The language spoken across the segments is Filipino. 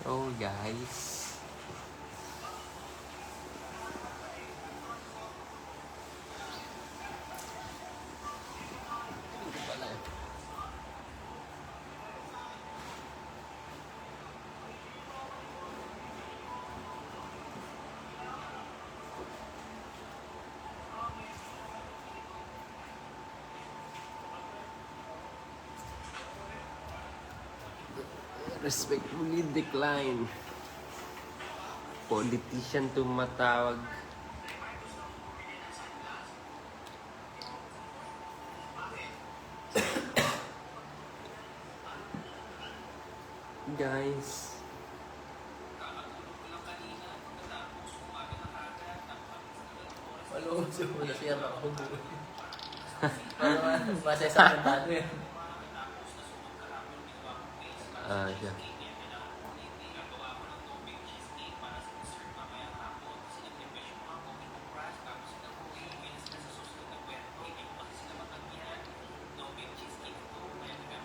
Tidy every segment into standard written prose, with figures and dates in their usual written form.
Oh, guys. Respectfully decline. Politician tumatawag. Guys. Walo siya muna siya ako. Masaya sa akin paano yan. Siya.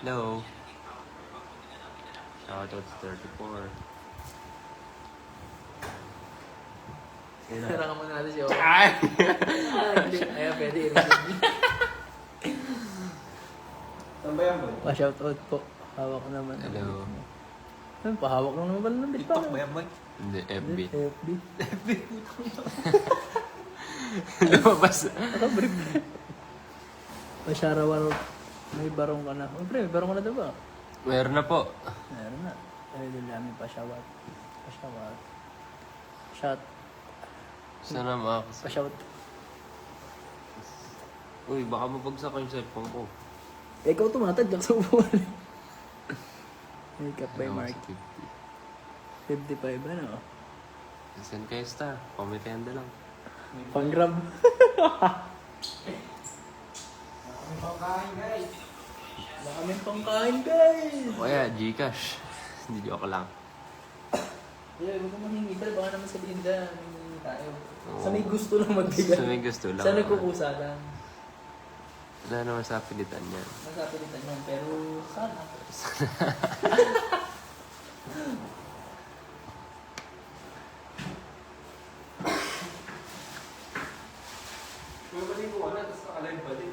Hello. Shoutout to 34. Tira ka muna natin siya. Ay! Ayan, pwede. Saan ba yan, boy? Pa-shoutout po. Hawak naman. Hello. Ayun, pahawak lang naman pala ng bit pa. TikTok ba yan, boy? Hindi, FB. FB. Lumabas. Ako, brief. Pa-shoutout. May barong ka na. Oh, pre, may barong ka na diba? Meron na po. Meron na. Ay, doon namin pa-shoutout. Pa-shoutout. Shout. Sana makakas... Pa-shout. Uy, baka mabagsak yung cellphone ko. Ikaw tumatagdak sa upuan. Makeup by Mark. 55, ano? Send kayo star. Pamitenda lang. Pang-grab. Pagkain, guys. Wala kaming pangkain, guys! O kaya, Gcash. Hindi, joke lang. Yeah, huwag mo mahingi pa. Baka naman sa Linda, may tayo. Oo. Sa may gusto lang magbigay. Sa may gusto lang. Sa nagkukusa lang. Wala naman sa pilitan yan. Masapilitan yan, pero sana. May mali ko na, tapos nakalive pa din.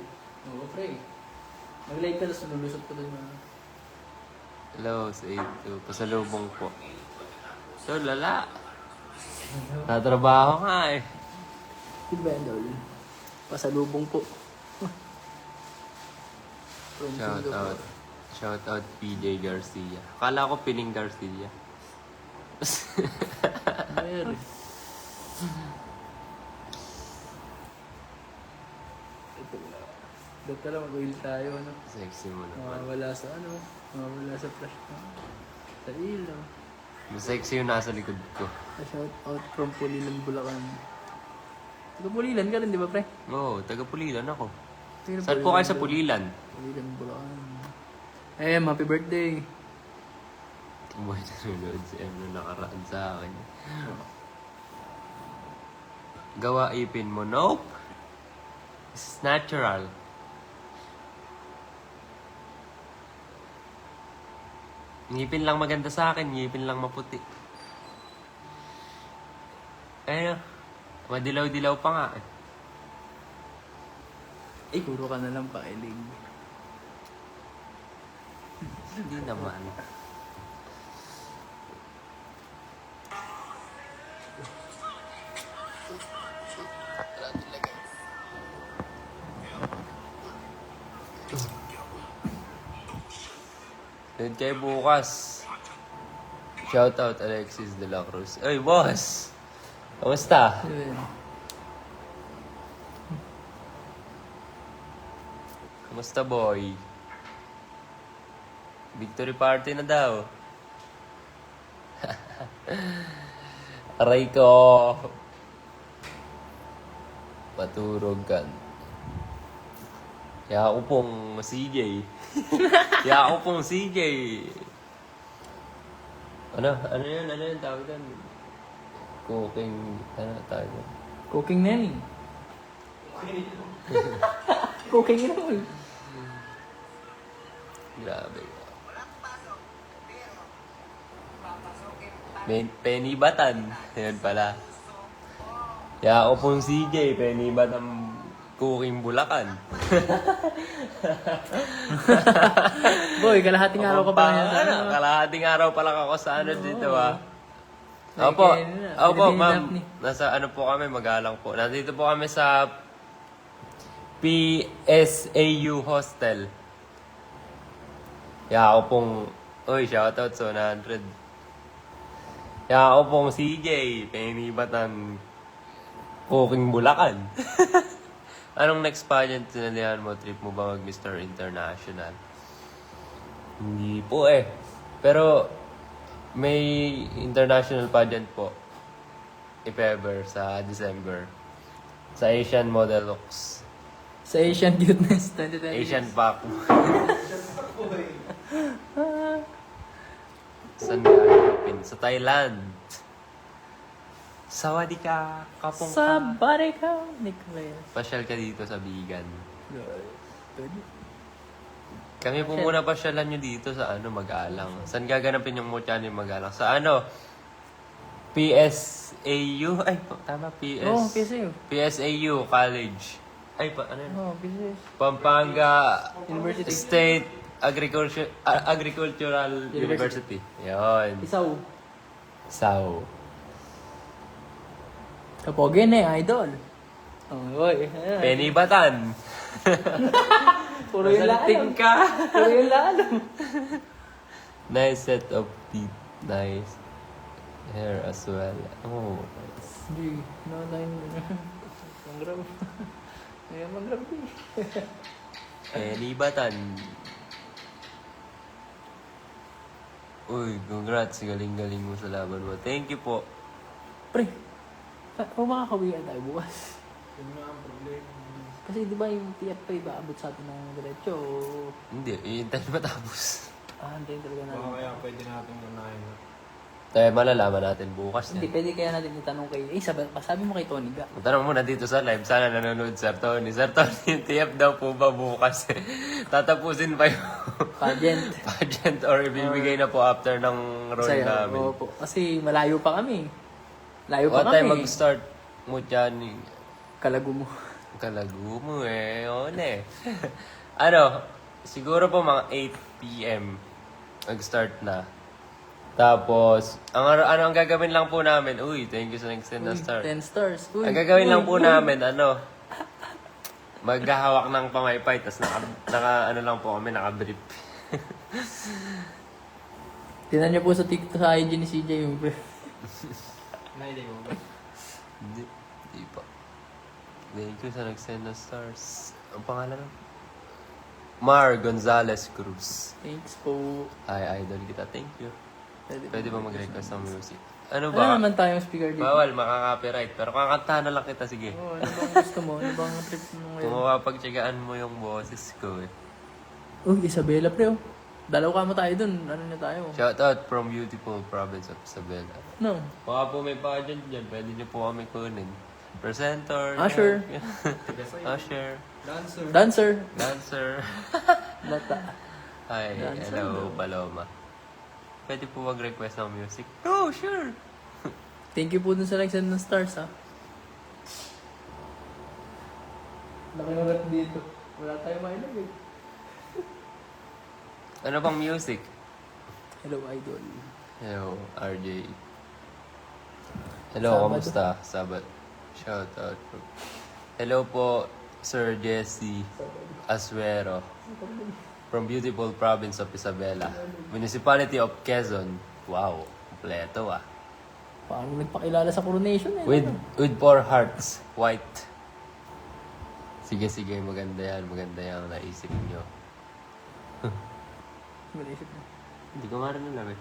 Oo, pre. Mag-live ka, tapos lulusot ko doon. Hello, sa 82. Pasalubong po. So, lala. Tatrabaho nga eh. Diba yan, Dol? Pasalubong po. From Shout Singapore. out. Shout out PJ Garcia. Akala ko Pining Garcia. Meron. Ito na. Dito lang mag-oil tayo, ano? Sexy mo naman. Mawawala sa ano? Mawawala sa flash na. Sa ilaw. Mas sexy yung nasa likod ko. Shout out from Pulilan, Bulacan. Taga Pulilan ka rin, di ba, pre? Oo, taga Pulilan ako. Taga Saan po kayo sa Pulilan? Pulilan? Pulilan, Bulacan. Happy birthday! Buhay na nunod si Em na nakaraan sa akin. Gawa ipin mo? Nope! This is natural. Ngipin lang maganda sa akin, ngipin lang maputi. Ayun, madilaw-dilaw pa nga eh. Puro ka na lang pailig. Hindi naman. Doon kayo bukas. Shoutout Alexis de la Cruz. Oy, boss! Kamusta? Yun. Kamusta, boy? Victory party na daw. Aray ko. Paturog ka. Kaya ako pong CJ. Kaya ako pong CJ. Ano yun tawag doon? Cooking, ano tawag doon? Cooking na yun. Cooking na yun. Grabe. Penny Batan. Yan pala. Kaya ako pong CJ, Penny Batan Cooking Bulacan. Boy, kalahating araw ka pa ngayon sa ano. Kalahating araw pa lang ako sa ano dito Ay, Opo, kaya na. opo Pwede ma'am. ni. Nasa ano po kami, magalang po. Nandito po kami sa PSAU Hostel. Kaya ako pong, uy, shoutout sa 100. Kaya ako pong CJ, Penny Batan Cooking Bulacan. Anong next pageant sinalihan mo? Trip mo ba mag Mr. International? Hindi po eh. Pero may international pageant po. If ever, sa December. Sa Asian Model Looks. Sa Asian Cuteness 2020. Asian Pac. Saan ka hanapin? Sa Thailand. Sawadika, kapong Sa ka. bari ka, Nicole. Pasyal ka dito sa Bigan. Pwede. Kami po muna pasyalan nyo dito sa ano, Mag-alang. Saan gaganapin yung mutya ni Mag-alang? Sa ano? PSAU? Ay, tama, PS. Oo, PSAU. PSAU College. Ay, ano yun? Oo, business. Pampanga University. State Agricultural University. Yun. Isaw. So, Kapogi na eh, idol. Oh, oy. Penny Batan. Puro yung Masalting lalo. ka. Puro yung lalo. Nice set of teeth. Nice hair as well. Oh, nice. Hindi. No, Mangrab. Ayan, mangrab eh. Penny Batan. Uy, congrats. Galing-galing mo sa laban mo. Thank you po. Pre, makakawian tayo bukas. Yun nga ang problema. Kasi di ba yung TF pa iba abot sa atin ng diretso? Hindi, iintay matapos. Antayin talaga Baka natin. kaya pwede natin unahin. Tayo malalaman natin bukas Hindi, yan. pwede kaya natin itanong kay... sabi mo kay Tony ga. Tanong mo na dito sa live. Sana nanonood, Sir Tony. Sir Tony, yung TF daw po ba bukas? Tatapusin pa yung Pageant. pageant or ibibigay na po after ng role Saya, namin. oo po. Kasi malayo pa kami. Layo pa What time kami. mag-start mo dyan? Kalago mo. Kalago mo eh. Oo na eh. Ano, siguro po mga 8 p.m. Mag-start na. Tapos, ang gagawin lang po namin, uy, thank you sa nag-send na star. 10 stars. Uy, Ang gagawin uy, lang po uy. namin, maghahawak ng pamaypay, tapos ano lang po kami, naka-brief. Tinan niyo po sa TikTok sa IG ni CJ yung Nahilig mo ba? Hindi pa. Thank you sa nag-send na stars. Ang pangalan ng? Mar Gonzalez Cruz. Thanks po. Hi, idol kita. Thank you. Pwede ba mag-request ng music? Ano Ano ba? naman tayong speaker dito? Bawal, makaka-copyright. Pero kakantahan na lang kita, sige. Oh, ano bang gusto mo? Ano bang trip mo ngayon? Kung mapapagtsagaan mo yung boses ko eh. Uy, Isabela pre oh. Dalaw ka mo tayo dun. Ano na tayo? Shoutout from beautiful province of Isabela. No. Baka po may pageant dyan, pwede niyo po kami kunin. Presenter. Usher. Usher. Dancer. Dancer. Dancer. Bata. Hi, Dancer hello, Paloma. Pwede po mag-request ng music? Oh, sure. Thank you po dun sa nag-send ng stars ha. Nakinulat dito. Wala tayong mailagay. Ano bang music? Hello idol. Hello, RJ. Hello, Sabado. kamusta? Sabat. Shout out. Hello po, Sir Jesse Asuero. From beautiful province of Isabela. Municipality of Quezon. Wow, kompleto ah. Parang nagpakilala sa coronation eh. With 4 hearts. White. Sige, maganda yan naisip nyo. Malaysia na. Hindi ko nga rin alam eh.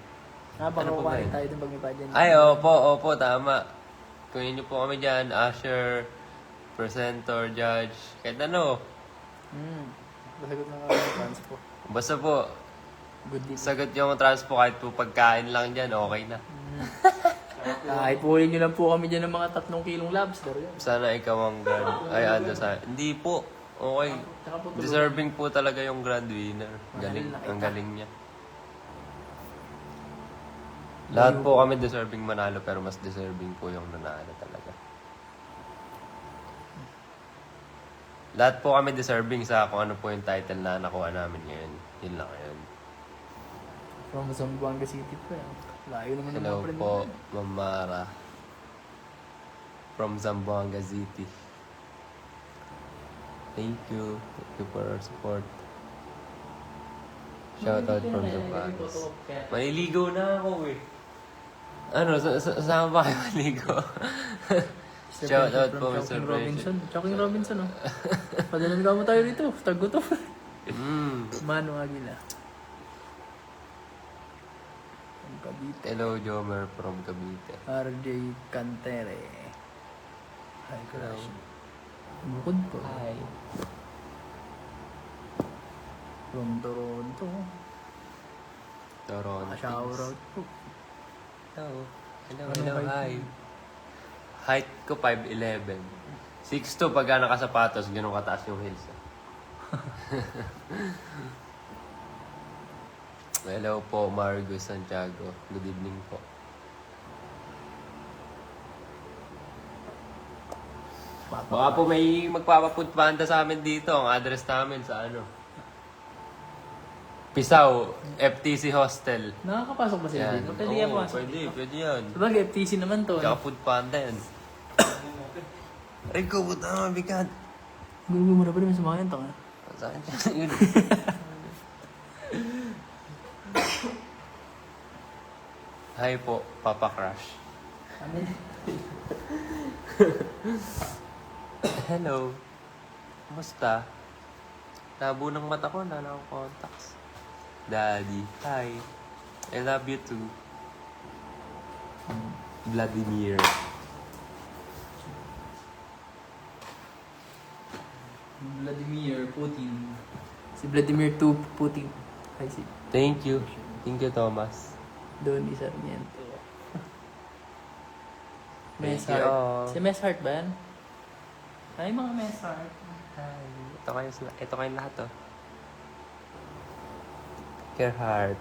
Baka Ano po ba kumain yun? tayo dun pag may pageant. Ay, opo, tama. Kunin niyo po kami dyan, usher, presenter, judge, kahit ano. Basagot na kami ng transpo. Basta po, Good deal. sagot yung transpo kahit po pagkain lang dyan, okay na. Ipuhin nyo lang po kami dyan ng mga 3 kilong lobster. Yan. Sana ikaw ang grand, hindi po, okay. Tsaka po tulungan. Deserving po talaga yung grand winner. Galing, Mahal na ang kita. galing niya. Lahat po kami deserving manalo pero mas deserving po yung nanalo talaga. Lahat po kami deserving sa kung ano po yung title na nakuha namin ngayon. Yun lang yun. From Zamboanga City po yan. Layo naman ng Hello mga friend po, natin. Ma'am Mara. From Zamboanga City. Thank you. Thank you for your support. Shoutout from Zamboanga. Maliligo na ako eh. Ano, saan ba kayo maligo? Shoutout po, Mr. Choking President. Robinson. Choking Robinson, oh. Padalang mo tayo dito. Tago to. Mano Aguila. From Cavite. Hello, Jomer from Cavite. RJ Cantere. Hi, Hello. Crush. Bukod po. Hi. From Toronto. Toronto. Shout out po. Hello. Hello, Anong hello, height hi. Height ko 5'11". 6'2" pagka nakasapatos, ganun kataas yung heels. Hello po, Margo Santiago. Good evening po. Baka po may magpapapunta sa amin dito. Ang address namin sa ano? Pisaw, FTC Hostel. Nakakapasok ba sila Yan. dito? Pwede yan Oo, pasok. pwede yan. Sabagay, FTC naman to. Tsaka food panda yan. Ay, ko, puta, mabigat. Gulugin mo na pa rin sa mga yan, tanga. Saan yun? Hi po, Papa Crush. Ano? Hello. Kumusta? Labo ng mata ko, na akong contacts. Daddy, hi. I love you too. Vladimir. Vladimir Putin. Si Vladimir Putin. Hi, si Thank you. Thank you, Thomas. Donnie Sarmiento. Thank Mess you Heart. all. Si Mess Heart ba yan? Ay, mga Mess Heart. Hi. Ito kayo lahat, oh. Care heart.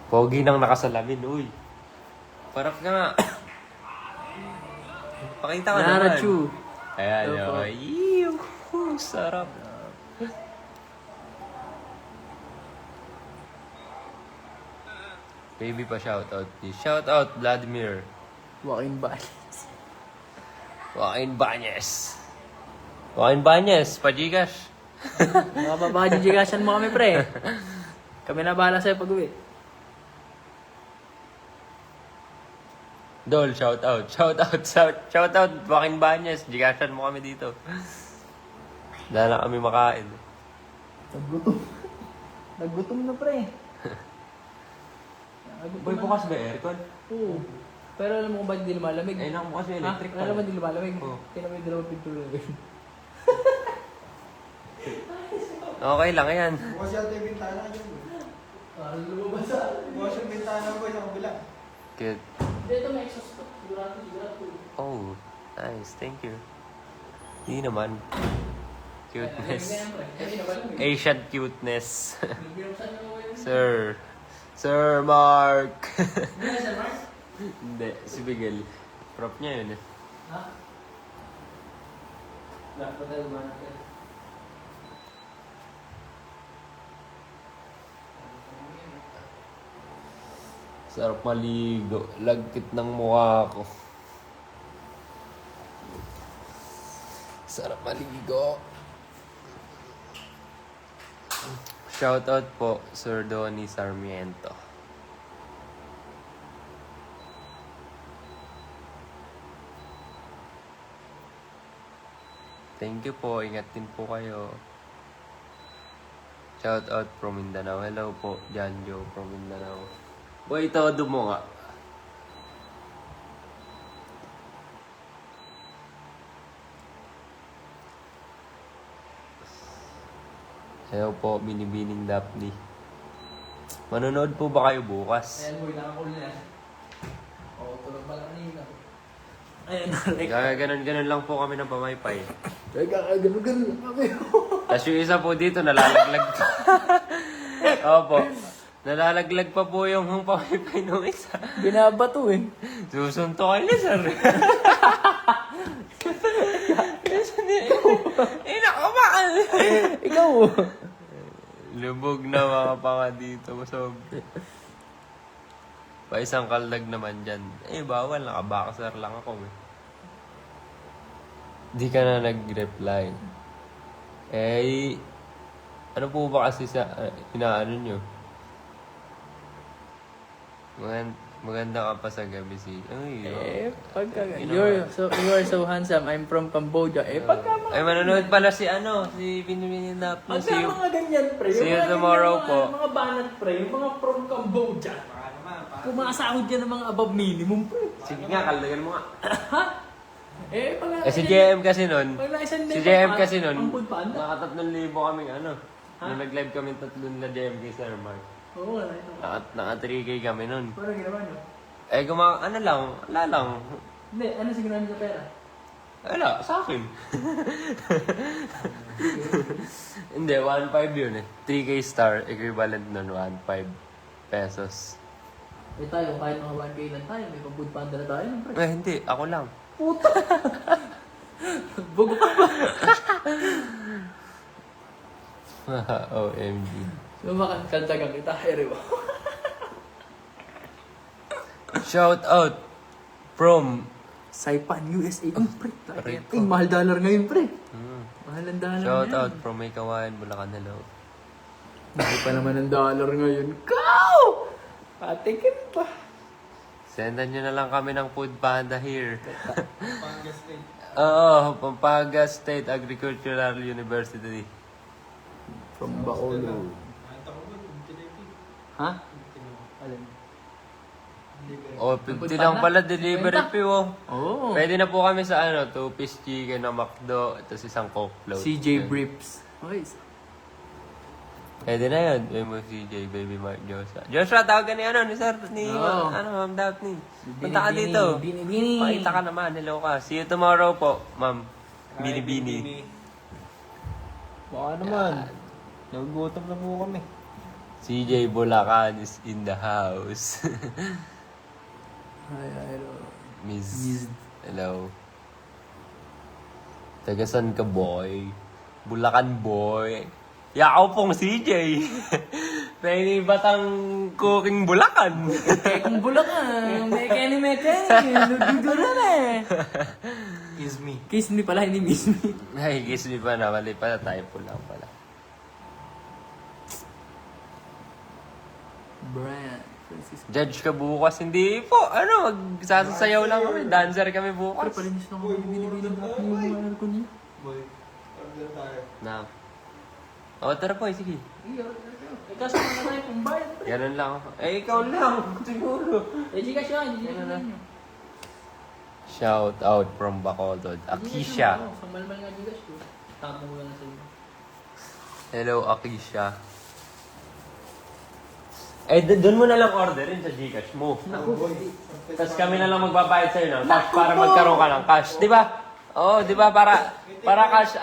Pogi nang nakasalamin, uy. Parang ka nga. Pakita ka naman. Narachu. Ayan, Hello po. Yuhu, sarap. Baby pa shoutout, please. Shoutout, Vladimir. Joaquin Baez. Joaquin Bañez. Joaquin Bañez, Pajigas. Mga babae, jijigasan mo kami, pre. Kami na bahala sa'yo pag-uwi. Dol, shoutout. Shoutout, Joaquin Bañez. Jigasan mo kami dito. Dala kami makain. Naggutom. Naggutom na, pre. Boy, bukas ba aircon? Oo. Pero alam mo kung bakit hindi lumalamig? Eh, naku, kasi electric Alam mo pa. hindi lumalamig? Oo. Tingnan mo yung dalawang pintura na yun. Okay lang yan. Bukas yata yung bintana yun. Parang lumabas sa... Bukas yung bintana ko sa kabila. Cute. Dito may exhaust ko. Sigurado. Oh, nice. Thank you. Hindi naman. Cuteness. Asian cuteness. Sir Mark. Hindi, si Miguel. Prop niya yun eh. Ha? Dapat tayo gumanap yan. Sarap maligo. Lagkit ng mukha ko. Sarap maligo. Shoutout po, Sir Donnie Sarmiento. Thank you po. Ingat din po kayo. Shoutout from Mindanao. Hello po, Janjo from Mindanao. Boy, todo mo nga. Hello po, Binibining Daphne. Manonood po ba kayo bukas? Ayan mo, nakakul na yan. Oo, tulog pala kanina. Ayan, like. Ganun lang po kami ng pamaypay. Ganun lang kami. Tapos yung isa po dito, nalalaglag. Opo. Nalalaglag pa po yung pamipay nung isa. Binabato eh. Susuntokin ni sir. Inakumaan! Ikaw. Lubog na mga panga dito. So, pa isang kaldag naman dyan. Eh, bawal. Nakaboxer lang ako eh. Di ka na nag-reply. Eh, ano po ba kasi sa inaano nyo? Maganda ka pa sa gabi si... Ay, Pagka... You are so handsome. I'm from Cambodia. Pagka mga... Ay, manonood pala si Binibinap na Pagka mga ganyan, pre. See you yung mga tomorrow ganyan, po. Mga banat, pre. Yung mga from Cambodia. Kumasahod yan ng mga above minimum, pre. Sige nga, kaldagan mo nga. Ha? Pag... Si JM kasi nun, Pag naisan si JM kasi nun, ang food panda. naka 3,000 kaming ano. Nung nag-live kami 3 na JM kay Sir Mark. Oo, wala ito. Naka 3K kami nun. Parang ginawa nyo. Eh, ano lang, wala lang. Hindi, ano siguro namin sa pera? Wala, sa akin. Hindi, 1.5 yun eh. 3K star, equivalent nun, 1.5 pesos. Tayo, kahit mga 1K lang tayo, may pang-food panda na tayo. Pre. Eh, hindi, ako lang. Puta! Bugo ka ba? OMG. Lumakan kantagang kita, Heriwa. Shout out from Saipan, USA. Ang pre. Mahal dollar ngayon, pre. Mahal ang dollar Shout ngayon. out from May Kawayan, Bulacan, hello. Mahal pa naman ang dollar ngayon. Kaw! Patikin pa. Sendan nyo na lang kami ng Food Panda here. Oo, Pampanga State Agricultural University. From Bacolod. Ha? Alin? O, 50 lang pala delivery fee, oh. Oo. Pwede na po kami sa 2-piece chicken na McDo, tapos isang Coke float. CJ Brips. Okay. Pwede na yun. May CJ, Baby Mark, Joshua. Joshua, tawagan ni Sir, Oo. Ma'am Daphne. Punta ka Bini, dito. Bini. Pakita ka naman. Hello ka. See you tomorrow po, Ma'am. Bini. Baka naman. Nagugutom na po kami. CJ Bulacan is in the house. Hi, hello. Miss. Hello. Tagasan ka, boy? Bulacan, boy. Yakaw pong CJ. Pwede batang cooking Bulacan. Kung Bulacan, mekeni. Nagdudura na eh. Kiss me. Kiss me pala, hindi miss me. Ay, kiss me pa na. Mali pala. Typo lang pala. Brian Francisco. Judge ka bukas. Hindi po. Magsasayaw lang kami. Dancer kami Pero bukas. palinis na ako. Binibili mo yung mga ko niya. Boy, order tayo. Na. O, tara po. Sige. Kaso na tayo kung bayad. Ganun lang. Eh, ikaw lang. Siguro. Gcash yan. Shout out from Bacolod. Akisha. Sa malmal nga Gcash ko. Tama mo lang sa iyo. Hello, Akisha. Eh, doon mo na lang orderin sa Gcash mo. Tapos kami na lang magbabayad sa'yo ng cash para magkaroon ka ng cash. Di ba? Oo, di ba? Para cash,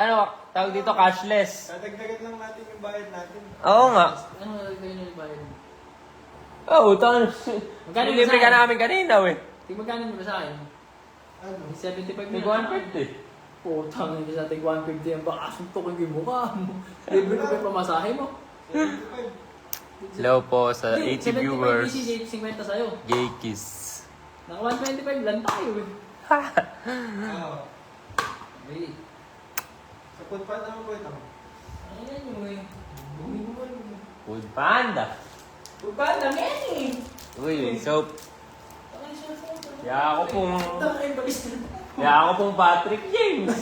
tawag dito, cashless. Dadagdagan lang natin yung bayad natin. Oo nga. Ano kayo na yung bayad? Oo, Magkano libre ba ka sa'yo? namin kanina, eh. Magkano mo ba sa akin? Ano? 75 May na. 150. Putang ina sa ating 150 yan. Baka suntok yung mukha mo. Libre ko pa yung pamasahe mo. 75. Hello po sa 80 viewers. 50 sa'yo. Gay kiss. Naka 125 lang tayo eh. Ah, Wait. sa food pan naman po ito. Ayan yung eh. Food Panda. Pupa, dami eh. Uy, so, Kaya ako pong Patrick James.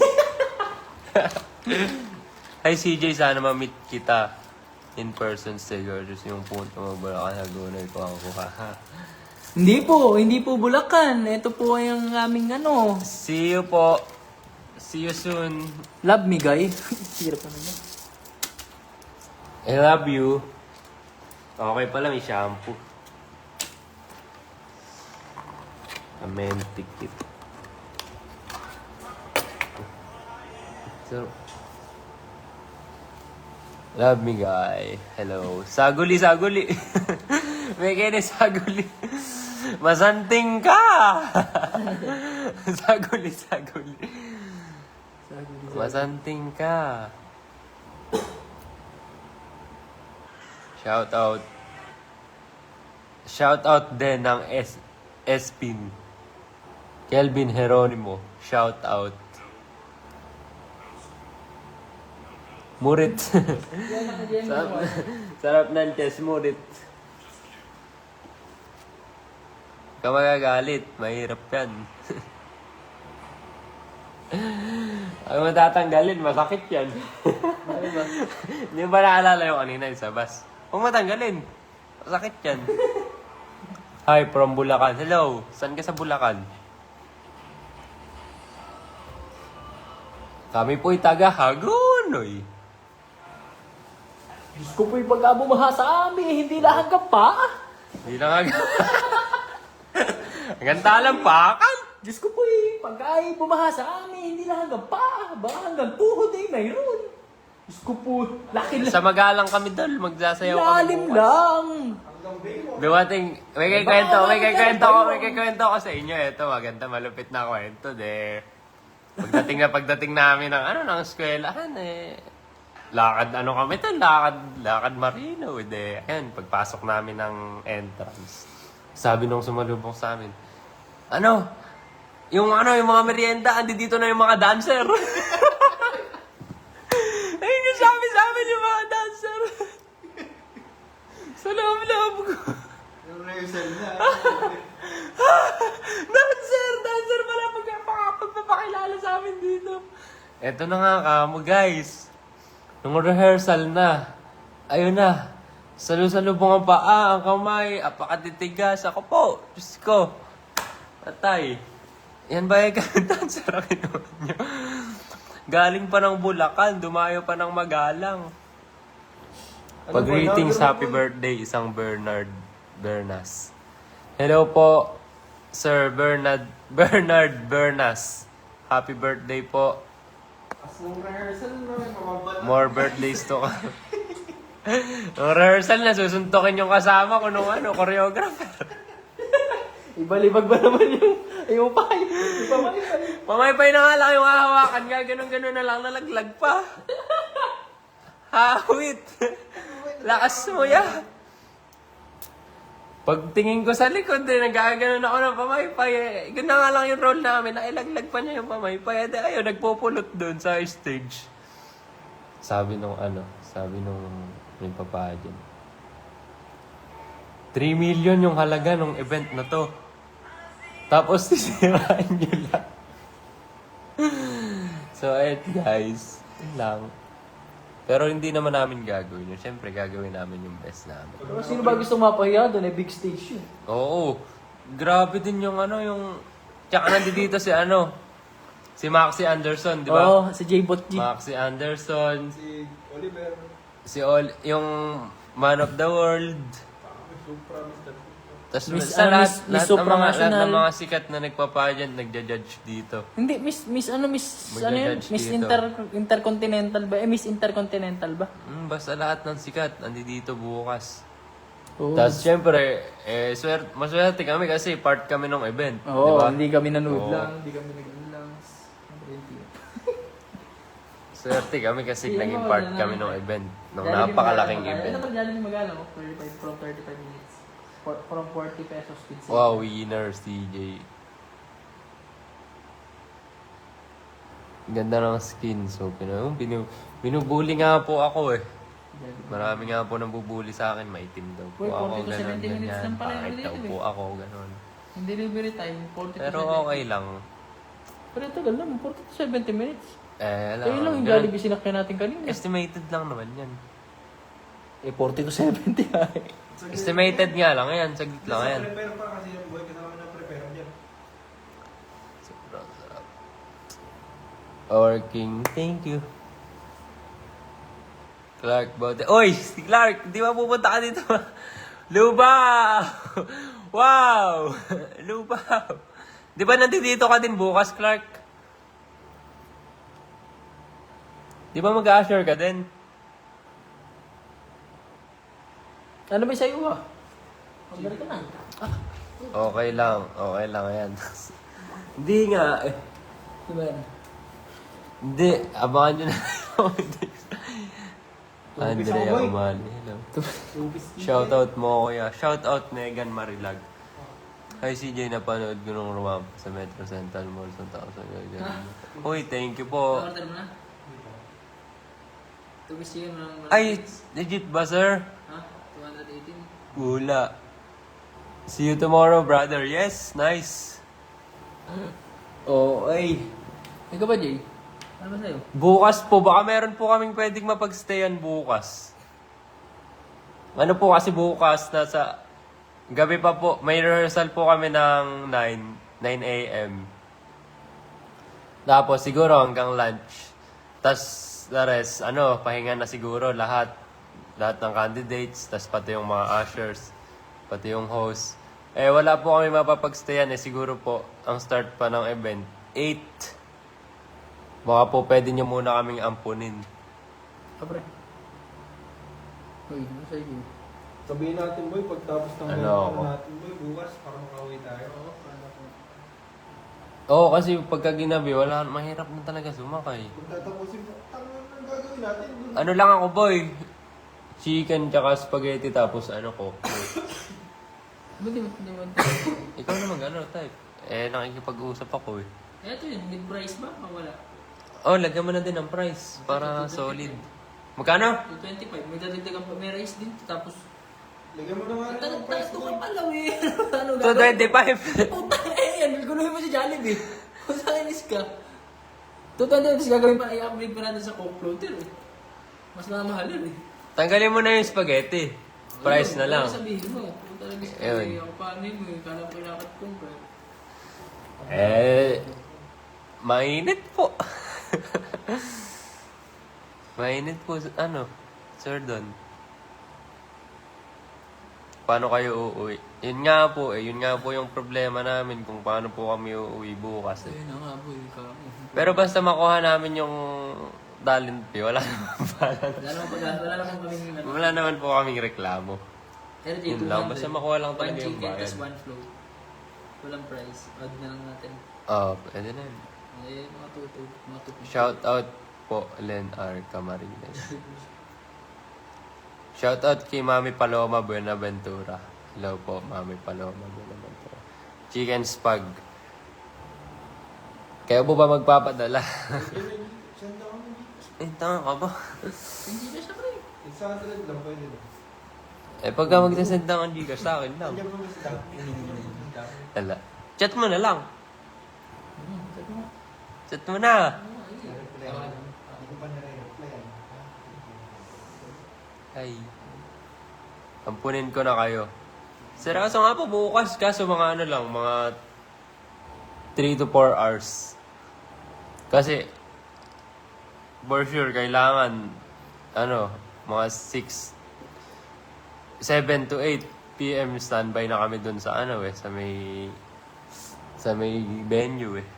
Hi CJ, sana ma-meet kita in person sa gorgeous yung punto mo. Bulacan, Laguna ko ako. Hindi po Bulacan. Ito po yung aming ano. See you po. See you soon. Love me, guy. Hirap na naman. I love you. Okay pala, may shampoo. Amentic it. So, Love me, guy. Hello. Saguli, saguli. May kene saguli. Masanting ka! saguli, saguli. Masanting ka. Shout out. Shout out din ng Espin. Kelvin Heronimo. Shout out. Murit. Sarap ng chess, Murit. Ka magagalit. Mahirap yan. Ang matatanggalin, masakit yan. Hindi ba naalala yung kanina yung sa bus? Kung matanggalin, masakit yan. Hi, from Bulacan. Hello, saan ka sa Bulacan? Kami po'y taga Hagonoy. Diyos ko po'y pagka bumaha sa amin, hindi lang hanggang pa. Hindi na nga. Hanggang talampakan. Diyos ko po'y pagka bumaha sa amin, hindi lang hanggang pa. Baka hanggang tuhod eh, mayroon. Diyos ko po, laki lang. Sa magalang kami dol, magsasayaw kami. Lalim lang. Dumating, may kikwento ko sa inyo. Ito, maganda, malupit na kwento. Pagdating namin ng eskwelahan, lakad kami to, lakad Marino. Ayan, pagpasok namin ng entrance. Sabi nung sumalubong sa amin, yung mga merienda, andi dito na yung mga dancer. Ayun yung sabi sa amin yung mga dancer. Sa loob-loob ko. Yung rehearsal na. Dancer pala pagpapakilala sa amin dito. Eto na nga kamo guys. Nung rehearsal na, ayun na. Salu-salubong ang paa, ang kamay, apakatitigas. Ako po, Diyos ko. Atay. Yan ba yung dancer ang kinuha nyo? Galing pa ng Bulacan, dumayo pa ng Magalang. Pag-greetings, happy birthday, isang Bernard Bernas. Hello po, Sir Bernard Bernas. Happy birthday po. As nung rehearsal na, mababa na. More birthdays to ka. Nung rehearsal na, susuntokin yung kasama ko nung choreographer. Ibalibag ba naman yung pay? Pamaypay na nga lang yung hahawakan nga, ganun-ganun na lang, nalaglag pa. Hawit. Lakas mo ya. Pagtingin ko sa likod, nagkaganon ako ng pamaypay. Yun na nga lang yung role namin, nailaglag pa niya yung pamaypay. Ayun, nagpupulot dun sa stage. Sabi nung may papadyan. 3 million yung halaga ng event na to. Tapos, sisiraan nyo lang. So, guys. Yun lang. Pero hindi naman namin gagawin yun. Siyempre, gagawin namin yung best namin. Pero sino ba gusto mapahiya doon? Big stage yun. Oo. Grabe din yung Tsaka nandito si Maxi Anderson, di ba? Oo, si J-Bot G. Maxi Anderson. Si Oliver. Yung Man of the World. Supra, Mr. Tapos Miss- sa lahat, Miss lahat, ng Supranational. lahat ng mga sikat na nagpapageant, nagja-judge dito. Hindi, Miss Magja-judge Miss dito. Intercontinental ba? Miss Intercontinental ba? Basta lahat ng sikat, nandito bukas. Oo. Tapos syempre, maswerte kami kasi part kami ng event. Oo, di ba? hindi kami nanood Oo. lang, hindi kami nag-ano lang. Swerte kami kasi Hindi, naging ano, part wala kami na. ng event. Ng napakalaking event. Ano pa dyan yung magana ko? 35 minutes. From 40 pesos with Wow, winner, CJ. Ganda ng skin. So, binubuli nga po ako eh. Marami nga po nang bubuli sa akin. Maitim daw po Uy, ako. 40 to 70 Ganon, minutes ganyan. lang pala yung Pangit daw dito po eh. ako. Ganon. Yung delivery time, 40 Pero to 70. okay lang. Pero tagal naman, 40 to 70 minutes. Alam. Ayun lang yung ganun. Jollibee sinakyan natin kanina. Estimated lang naman yan. 40 to 70 ay. Estimated nga lang yan. Saglit lang yan. Prepare pa kasi yung boy kasama na prepare dyan. Sobrang sarap. Working. Thank you. Clark Baute. Oy! Si Clark! Di ba pupunta ka dito? Lubaw! Wow! Lubaw! Di ba nandito ka din bukas, Clark? Di ba mag-usher ka din? Ano ba sa'yo ah? Magbalik ka na. Okay lang yan. Hindi nga eh. Diba yan? Hindi, abangan nyo na. Andrea Umali, hello. Shoutout mo kuya. Shoutout Megan Marilag. Hi CJ, napanood ko nung rumamp sa Metro Central Mall sa taon. Uy, thank you po. Order mo na? Tubis yun ng... Ay, legit ba sir? Ha? 218? Wala. See you tomorrow, brother. Yes, nice. Oh, ay. Ikaw ba, Jay? Ano ba sa'yo? Bukas po, baka meron po kaming pwedeng mapagstayan bukas. Ano po kasi bukas, nasa gabi pa po, may rehearsal po kami ng 9 a.m. Tapos siguro hanggang lunch. Tapos the rest, pahinga na siguro lahat ng candidates, tapos pati yung mga ushers, pati yung host. Eh, wala po kami mapapagstayan siguro po, ang start pa ng event, 8. Baka po pwede nyo muna kaming ampunin. Kapre. Uy, ano sa'yo? Sabihin natin, boy, pagtapos ng Ano ano ako? natin, boy, bukas, para makauwi tayo. Oo, Oo, kasi pagka ginabi, mahirap na talaga sumakay. Kung tatapusin mo, tanong ang gagawin natin. Dun. Ano lang ako, boy? Chicken tsaka spaghetti tapos ko. Ba't di mo? Ikaw naman type. Eh, nakikipag-usap ako eh. Eto yun, mid-price ba? O wala? Oh, lagyan mo na din ang price para solid. Magkano? 225. May dadagdagan pa. May rice din. Tapos... Lagyan mo na nga rin ang price Tato mo. ka pala, eh. Ano gagawin? 225. Putang yan. Guluhin mo si Jollibee. Kung sa inis ka. 225 gagawin pa. I-upgrade pa natin sa Coke floater eh. Mas mamahal yun eh. Tanggalin mo na yung spaghetti. Price na lang. Ano sabihin mo? Kung talaga gusto ko Ayun. eh. Ako paano yun eh. Kala ko ilakat kong ba. Mainit po. Mainit po, Sir Don. Paano kayo uuwi? Yun nga po yung problema namin kung paano po kami uuwi bukas eh. Ayun na nga po eh. Pero basta makuha namin yung talent fee, wala naman wala naman po kaming reklamo. Yun lang, basta makuha lang talaga yung chicken, bayan. tas one float. Walang price. Add na lang natin. Pwede na yun. Eh, mga tuto. Mga tuto. Shout out po, Len R. Camarines. Shout out kay Mami Paloma Buenaventura. Hello po, Mami Paloma Buenaventura. Chicken spag. Kayo po ba magpapadala? Send ako ng Tanga ka ba? Hindi na siya pre. 600 lang, pwede na. Pagka magsasend ng Gcash sa akin lang. Nandiyan mo sa Tala. Chat mo na lang. Sabi mo. Chat mo na. Hindi ko pa nare-reply. Ay. Ampunin ko na kayo. Seryoso nga po bukas kaso mga mga 3 to 4 hours. Kasi for sure kailangan mga 7 to 8 PM standby na kami dun sa sa may venue eh.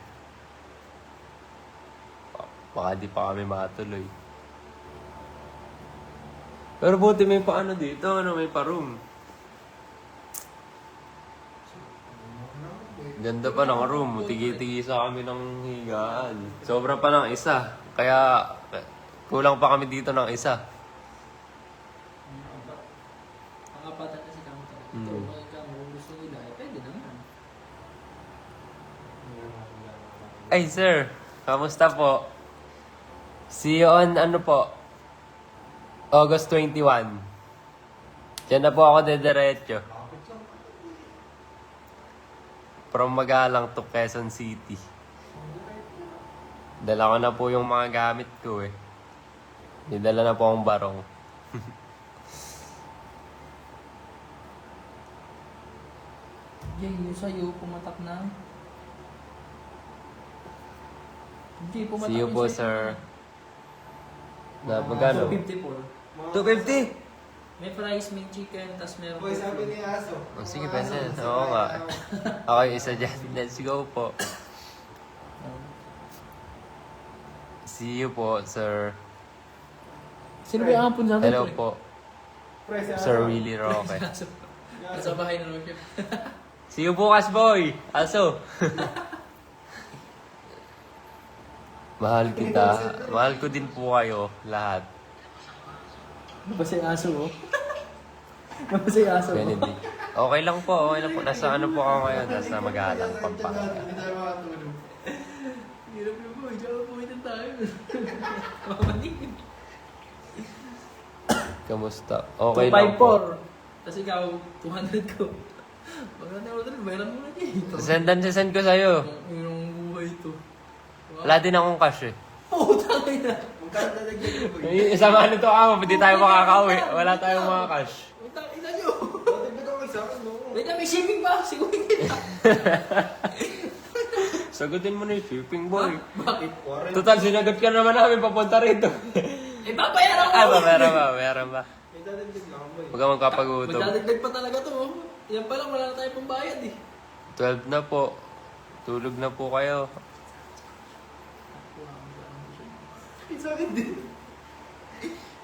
Baka di pa kami matuloy. Pero buti may dito, may pa-room. Ganda pa ng room, tigi-tigi sa kami ng higaan. Sobra pa ng isa, kaya kulang pa kami dito ng isa. Ang kapatan na si Kamo talaga. Ito, mga Kamo, kung gusto nila, pwede naman. Ay sir, kamusta po? See you on August 21. Diyan na po ako dediretso. From Magalang to Quezon City. Dala ko na po yung mga gamit ko eh. Dala na po ang barong. Jay, yung sa'yo, pumatak na. Jay, pumatak See you yung po sa'yo. sir. Na magkano? 254. 250? May fries, may chicken, tas meron Boy, sabi ni Aso. Oh, sige, pwede. Oo nga. Okay, isa dyan. Let's go po. See you po, sir. Sino ba yung ampun natin? Hello po. Press, Sir Willie Roque. Nasa bahay na Roque. See you bukas, boy! Aso! Mahal kita. Mahal ko din po kayo, lahat. Nabasa yung aso, oh. Nabasa yung aso, oh. Benedict. Okay lang po, okay lang po. Nasa ano po ako ngayon? Nasa Magalang, Pampanga. Hindi tayo makatulog. Hirap yung boy, tsaka puwitin tayo. Mamanin. Kamusta? Okay lang po. 254. Tapos ikaw, 200 ko. Pag natin order, bayaran mo na niya. Send ko sa'yo. Yung buhay ito. Wala din akong cash eh. Oo, tangay na. Magkano dadagyan mo, boy? Isang ano to ako, hindi tayo makakauwi. Wala tayong mga cash. Ang tangay na nyo. Dadagyan ako sa akin, no? Wait na, may shipping ba? Sigurin kita. Sagutin mo na yung shipping, boy. Bakit? Total, sinagot ka naman namin papunta rito. Eh, babayaran ko. Meron ba? May dadagyan lang, boy. Huwag ka magpapagutom. Magdadagdag pa talaga to. Oh. Yan pa lang, wala na tayong pambayad eh. 12 na po. Tulog na po kayo. Sa akin din.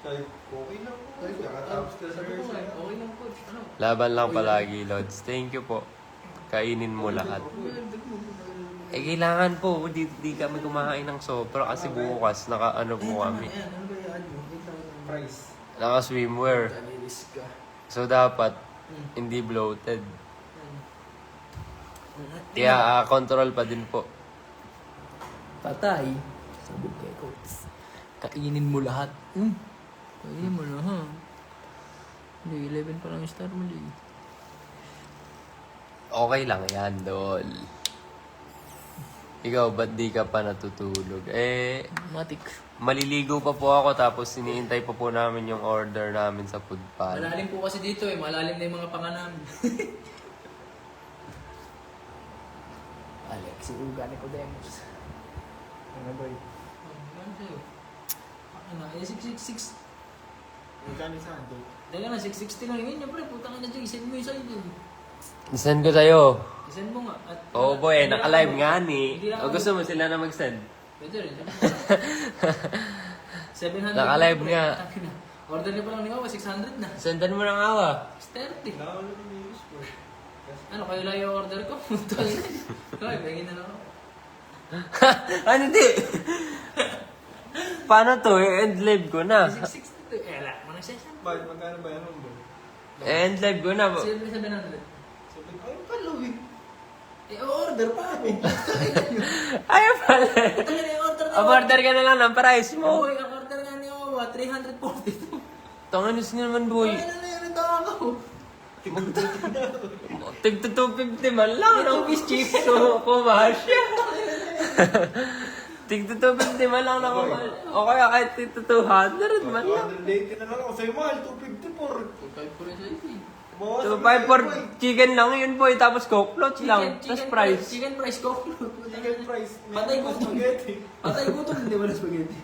Ay, okay lang po. Ay, kakatapos ka sa Sabi ko nga, version. okay lang coach. Ano? Laban lang palagi, Lods. Thank you po. Kainin mo lahat. Eh, kailangan po. Di kami kumain ng sobra kasi bukas naka-ano po kami. Ayan, ano ba yan? Wait lang. Price. Naka-swimwear. Talilis ka. So, dapat hindi bloated. Kaya control pa din po. Patay. Sabi kay coach. Kainin mo lahat. Kainin mo lahat. Hindi, 11 pa lang yung star mo, Lee. Okay lang yan, Dol. Ikaw, ba't di ka pa natutulog? Eh, Matik. maliligo pa po ako tapos iniintay pa po namin yung order namin sa food pal. Malalim po kasi dito eh. Malalim na yung mga panga namin. Alex, si Uga Nicodemus. Ano ba yun? Ano sa'yo? Ano, 666. Magkano sa akin, boy? Teka na, 660 lang yun. Pre, putang ina dyan. Isend mo yung sa'yo dyan. Send ko sa'yo. Isend mo nga. At, Oo boy, hindi naka-live ako- nga ni. hindi ako- O gusto mo sila na mag-send? Pwede rin. 700. Naka-live pre. nga. Tangina. Order niya pa lang ni Wawa, 600 na. Sendan mo ng awa. 630. Nakawala din yung use, boy. Ano, kayo lang yung order ko? Putang ina. Kaya, bigyan na lang ako. Ano di? Paano to? End live ko na. 660 to. Eh, wala. Mga session. Bakit? Magkano ba yan, boy? End live ko na. 700. Sabi ko, ay, kalawin. Eh, order pa ako. Ayun pala. Putang ina yung order na. Order ka na lang ng price mo. Boy, ang order nga ni Wawa, 342. Tanganis nga naman boy. Ay, ano na yun ang tawag ako? Tig 250 man lang. No? Cheap. So, pumahan siya. Tig 250 man lang na kumahal. O kaya kahit tig 200 man lang. 280 na lang ako. Sa'yo, mahal. 254. 254 rin sa'yo eh. Bawas 254 for chicken lang yun boy. Tapos coke floats lang. Tapos price. Chicken price ko. Chicken price. Patay May gutom. spaghetti. Patay gutom, hindi ba na spaghetti?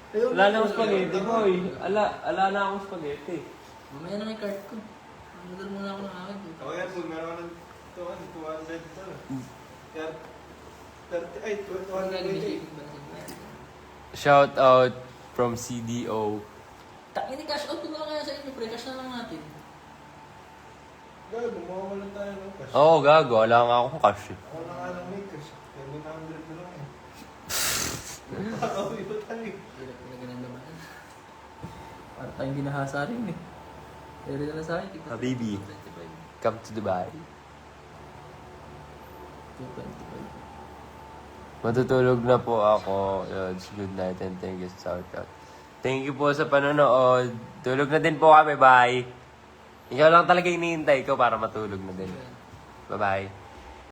Ayun, Wala na akong spaghetti boy. Ala na akong spaghetti. Mamaya na yung card ko. Order muna ako ng akin. Ako yan, kung meron ka ng 200 ito. Kaya, 30, ay, Ano gagawin 220. shipping ba na sa Shout out from CDO. Takin cash out ko na lang kaya sa inyo, pre. Cash na lang natin. Gago, mawawalan tayo ng cash. Oo, gago. Wala nga akong cash eh. Ako na nga lang may cash. 700 na lang eh. Makakawin ba tayo? Hirap talaga ng laman. Para tayong ginahasa rin eh. Pero na sa akin, tignan. Habibi. 25. Come to Dubai. 225. Matutulog na po ako. Good night and thank you sa shout out. Thank you po sa panonood. Tulog na din po kami. Bye. Ikaw lang talaga hinihintay ko para matulog na din. Bye-bye.